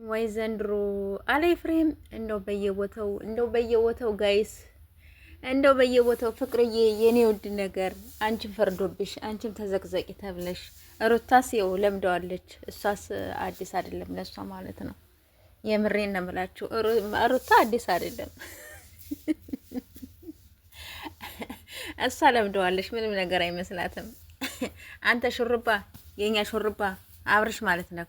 ወይ ዘንድሮ አለ ኤፍሬም። እንደው በየቦታው ጋይስ እንደው በየቦታው ፍቅርዬ የኔ ውድ ነገር አንቺም ፈርዶብሽ አንቺም ተዘቅዘቂ ተብለሽ ሩታስ ይኸው ለምደዋለች። እሷስ አዲስ አይደለም ለሷ ማለት ነው። የምሬን ነው የምላችሁ። ሩታ አዲስ አይደለም እሷ ለምደዋለች። ምንም ነገር አይመስላትም። አንተ ሹርባ የኛ ሹርባ አብርሽ ማለት ነው።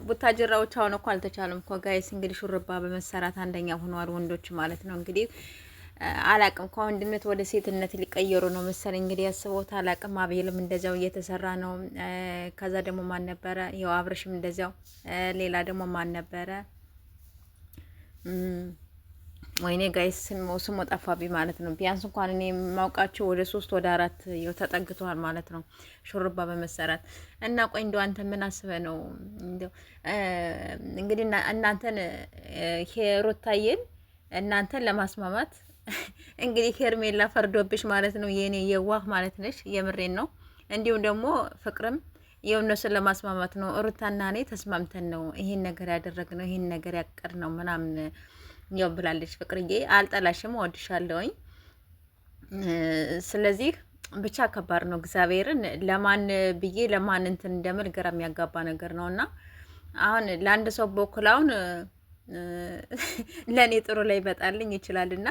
ቡታጅራዎች አሁን እኮ አልተቻለም እኮ ጋይስ። እንግዲህ ሹርባ በመሰራት አንደኛ ሆነዋል ወንዶች ማለት ነው። እንግዲህ አላቅም ከወንድነት ወደ ሴትነት ሊቀየሩ ነው መሰለኝ። እንግዲህ ያስበውት አላቅም። አቤልም እንደዛው እየተሰራ ነው። ከዛ ደግሞ ማን ነበረ? ይኸው አብርሽም እንደዛው። ሌላ ደግሞ ማን ነበረ? ወይኔ ጋይስ ስሙ ጠፋብኝ ማለት ነው። ቢያንስ እንኳን እኔ የማውቃቸው ወደ 3 ወደ 4 ይኸው ተጠግተዋል ማለት ነው ሹርባ በመሰራት እና ቆይ እንደው አንተ ምን አስበህ ነው እንደው እንግዲህ እናንተን ሩታዬን እናንተን ለማስማማት እንግዲህ ሄርሜላ ፈርዶብሽ ማለት ነው። የኔ የዋህ ማለት ነሽ። የምሬን ነው። እንዲሁም ደግሞ ፍቅርም የእነሱን ለማስማማት ነው። ሩታና እኔ ተስማምተን ነው ይሄን ነገር ያደረግነው ይሄን ነገር ያቀድነው ምናምን ያው ብላለች። ፍቅርዬ አልጠላሽም፣ እወድሻለሁኝ። ስለዚህ ብቻ ከባድ ነው። እግዚአብሔርን ለማን ብዬ ለማን እንትን እንደምል ግራ የሚያጋባ ነገር ነውና አሁን ለአንድ ሰው በኩላውን ለኔ ጥሩ ላይ ይመጣልኝ ይችላልና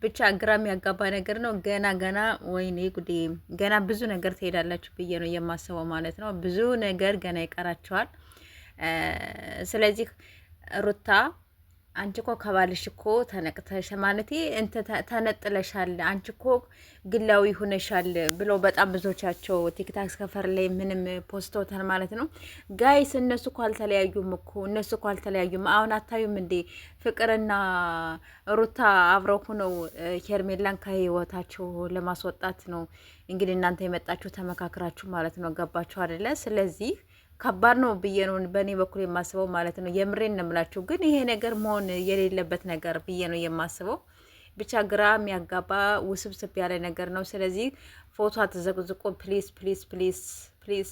ብቻ ግራ የሚያጋባ ነገር ነው። ገና ወይኔ ጉዴ ገና ብዙ ነገር ትሄዳላችሁ ብዬ ነው የማስበው ማለት ነው። ብዙ ነገር ገና ይቀራቸዋል። ስለዚህ ሩታ አንቺ እኮ ከባልሽ እኮ ተነቅተሽ ማለቴ እንተ ተነጥለሻል፣ አንቺ እኮ ግላዊ ሆነሻል ብሎ በጣም ብዙዎቻቸው ቲክታክ ከፈር ላይ ምንም ፖስቶታል ማለት ነው። ጋይስ እነሱ እኮ አልተለያዩም እኮ እነሱ እኮ አልተለያዩም። አሁን አታዩም እንዴ ፍቅርና ሩታ አብረው ሆነው ሄርሜላን ከህይወታቸው ለማስወጣት ነው እንግዲህ እናንተ የመጣችሁ ተመካክራችሁ ማለት ነው። ገባችሁ አይደለ? ስለዚህ ከባድ ነው ብዬ ነው በእኔ በኩል የማስበው ማለት ነው። የምሬን ነው የምላችሁ። ግን ይሄ ነገር መሆን የሌለበት ነገር ብዬ ነው የማስበው። ብቻ ግራ የሚያጋባ ውስብስብ ያለ ነገር ነው። ስለዚህ ፎቶ አትዘቅዝቁ ፕሊዝ ፕሊዝ ፕሊዝ ፕሊዝ።